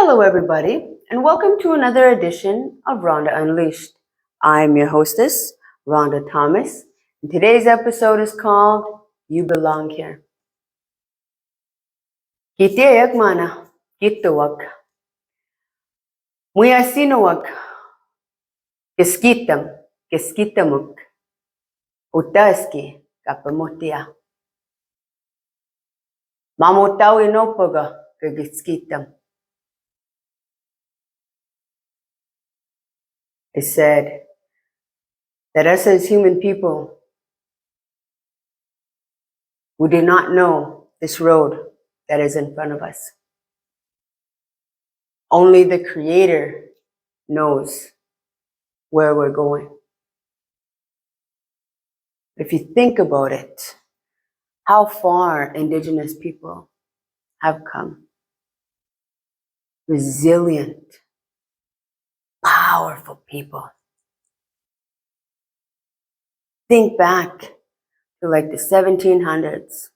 Hello, everybody, and welcome to another edition of Rhonda Unleashed. I'm your hostess, Rhonda Thomas, and today's episode is called You Belong Here. Kitiayak mana, kitawak. Muya sinawak, kiskitamuk, utaski, kapamutia. Mamutaw inopaga, kagiskitam. It said that us as human people, we do not know this road that is in front of us. Only the Creator knows where we're going. If you think about it, how far Indigenous people have come. Resilient, powerful people. Think back to like the 1700s.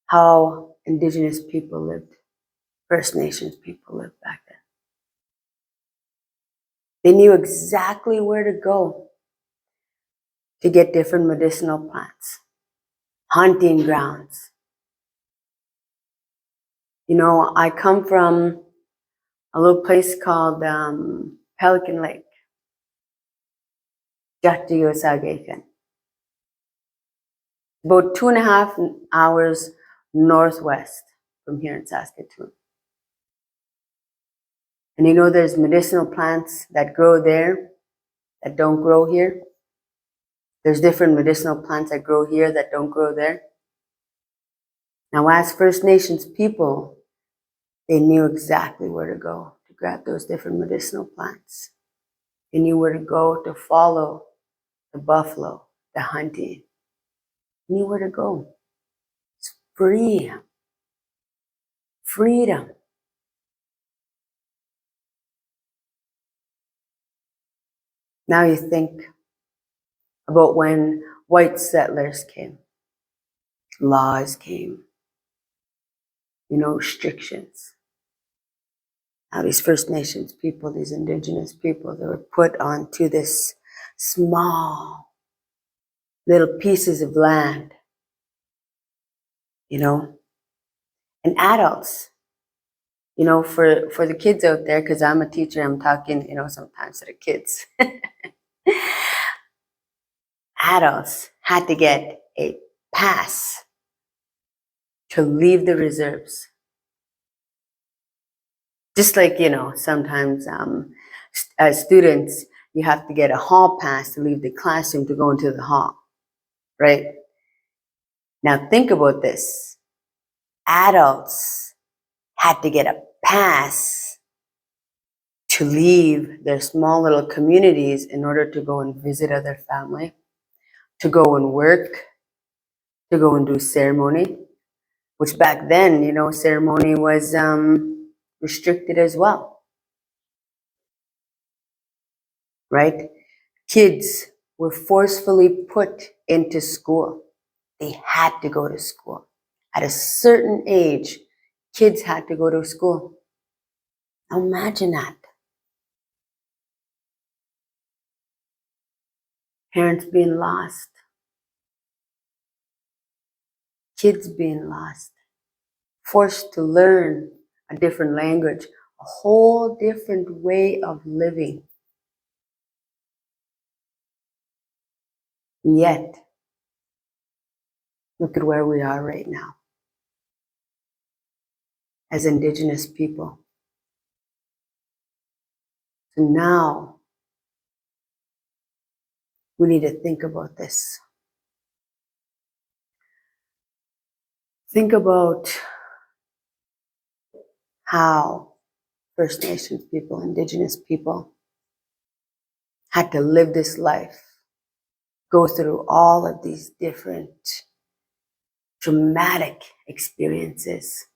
How Indigenous people lived, First Nations people lived back then. They knew exactly where to go to get different medicinal plants, hunting grounds. You know, I come from a little place called Pelican Lake, Jatiyosagekan. About 2.5 hours northwest from here in Saskatoon. And you know there's medicinal plants that grow there that don't grow here. There's different medicinal plants that grow here that don't grow there. Now, as First Nations people, they knew exactly where to go to grab those different medicinal plants. They knew where to go to follow the buffalo, the hunting. They knew where to go. It's free. Freedom. Now you think about when white settlers came, laws came, restrictions. Now these First Nations people, these Indigenous people, they were put onto this small little pieces of land, and adults, for the kids out there, because I'm a teacher, I'm talking, sometimes to the kids. Adults had to get a pass to leave the reserves. Just like, sometimes as students, you have to get a hall pass to leave the classroom to go into the hall, right? Now think about this. Adults had to get a pass to leave their small little communities in order to go and visit other family, to go and work, to go and do ceremony, which back then, ceremony was restricted as well, right? Kids were forcefully put into school. They had to go to school. At a certain age, kids had to go to school. Now imagine that. Parents being lost. Kids being lost. Forced to learn a different language, a whole different way of living. And yet, look at where we are right now as Indigenous people. So now, we need to think about this. Think about how First Nations people, Indigenous people, had to live this life, go through all of these different traumatic experiences.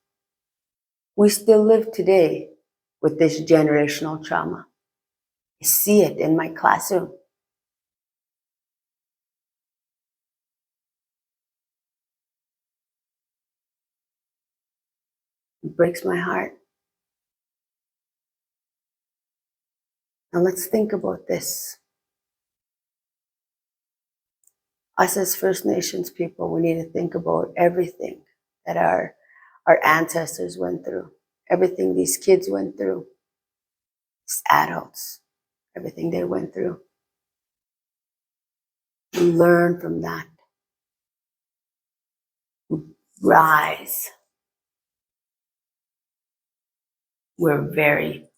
We still live today with this generational trauma. I see it in my classroom. It breaks my heart. Now let's think about this. Us as First Nations people, we need to think about everything that our ancestors went through, everything these kids went through, these adults, everything they went through. Learn from that. Rise. We're very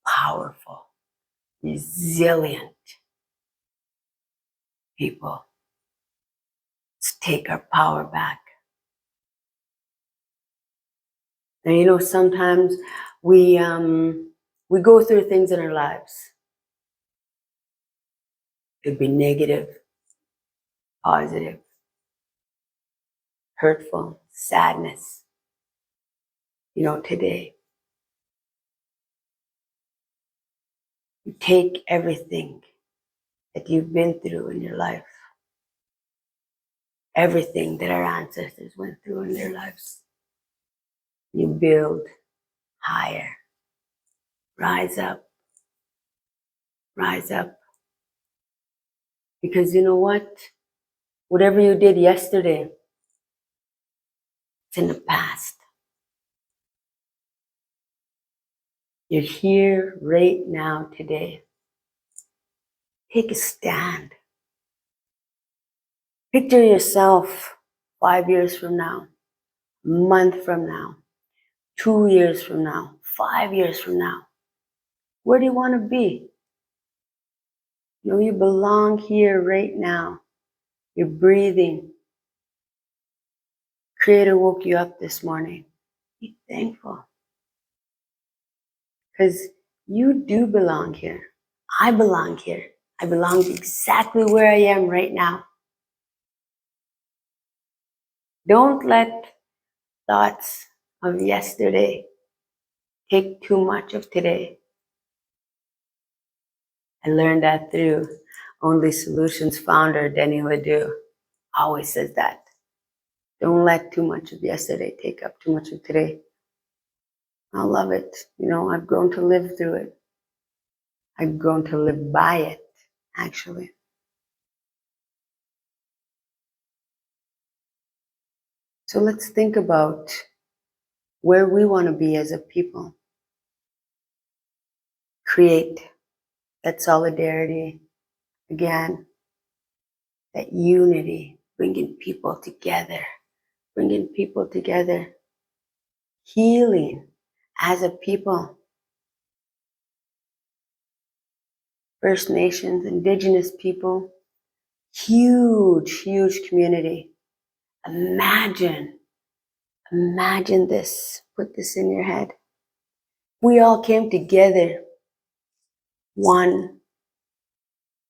powerful, resilient people. Let's take our power back. And you know, sometimes we go through things in our lives. It could be negative, positive, hurtful, sadness. You know, today, you take everything that you've been through in your life, everything that our ancestors went through in their lives. You build higher. Rise up. Rise up. Because you know what? Whatever you did yesterday, it's in the past. You're here right now today. Take a stand. Picture yourself 5 years from now, a month from now, 2 years from now, 5 years from now. Where do you want to be? You know, you belong here right now. You're breathing. Creator woke you up this morning. Be thankful. Because you do belong here. I belong here. I belong exactly where I am right now. Don't let thoughts of yesterday take too much of today. I learned that through Only Solutions founder Denny Ledoux. Always says that. Don't let too much of yesterday take up too much of today. I love it. You know, I've grown to live through it. I've grown to live by it, actually. So let's think about where we want to be as a people. Create that solidarity again, that unity, bringing people together, healing as a people. First Nations, Indigenous people, huge, huge community. Imagine this, put this in your head. We all came together, one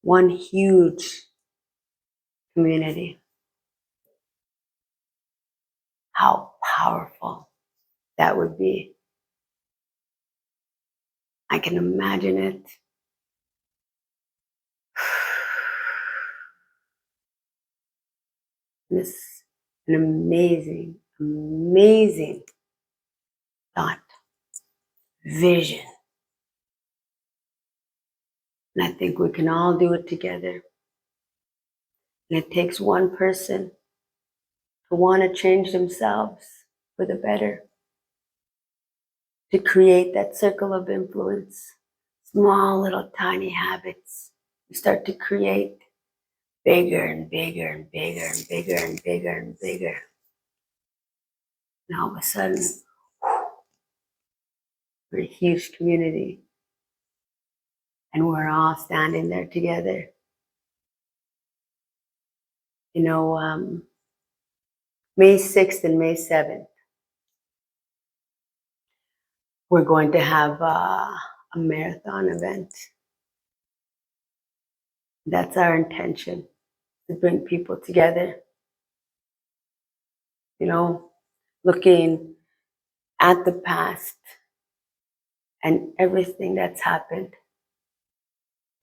huge community. How powerful that would be. I can imagine it. This is an amazing, amazing thought, vision. And I think we can all do it together. And it takes one person to want to change themselves for the better, to create that circle of influence, small little tiny habits. You start to create bigger and bigger and bigger and bigger and bigger and bigger. And all of a sudden, we're a huge community. And we're all standing there together. You know, May 6th and May 7th, we're going to have a marathon event. That's our intention, to bring people together. You know, looking at the past and everything that's happened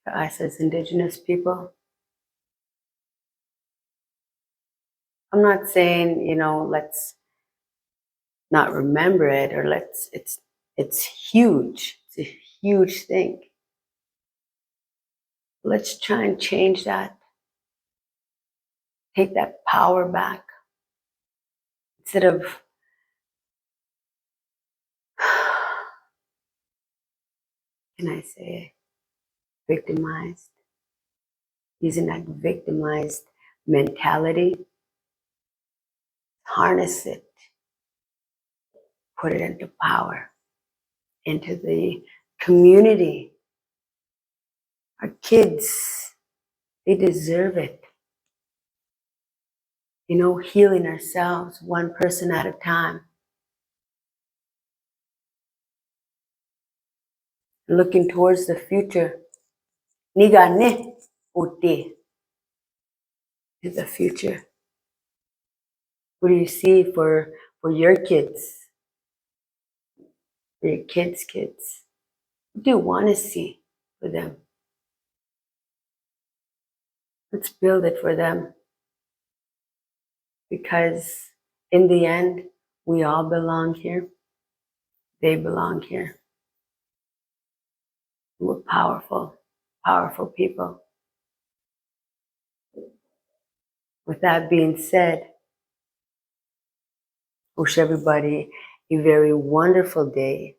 to us as Indigenous people. I'm not saying, you know, let's not remember it, or it's huge. It's a huge thing. Let's try and change that. Take that power back. Instead of can I say victimized? Using that victimized mentality, harness it, put it into power, into the community. Our kids, they deserve it. You know, healing ourselves one person at a time. Looking towards the future. Nigane uti to the future. What do you see for your kids? For your kids' kids? What do you want to see for them? Let's build it for them. Because in the end, we all belong here. They belong here. We're powerful, powerful people. With that being said, wish everybody a very wonderful day.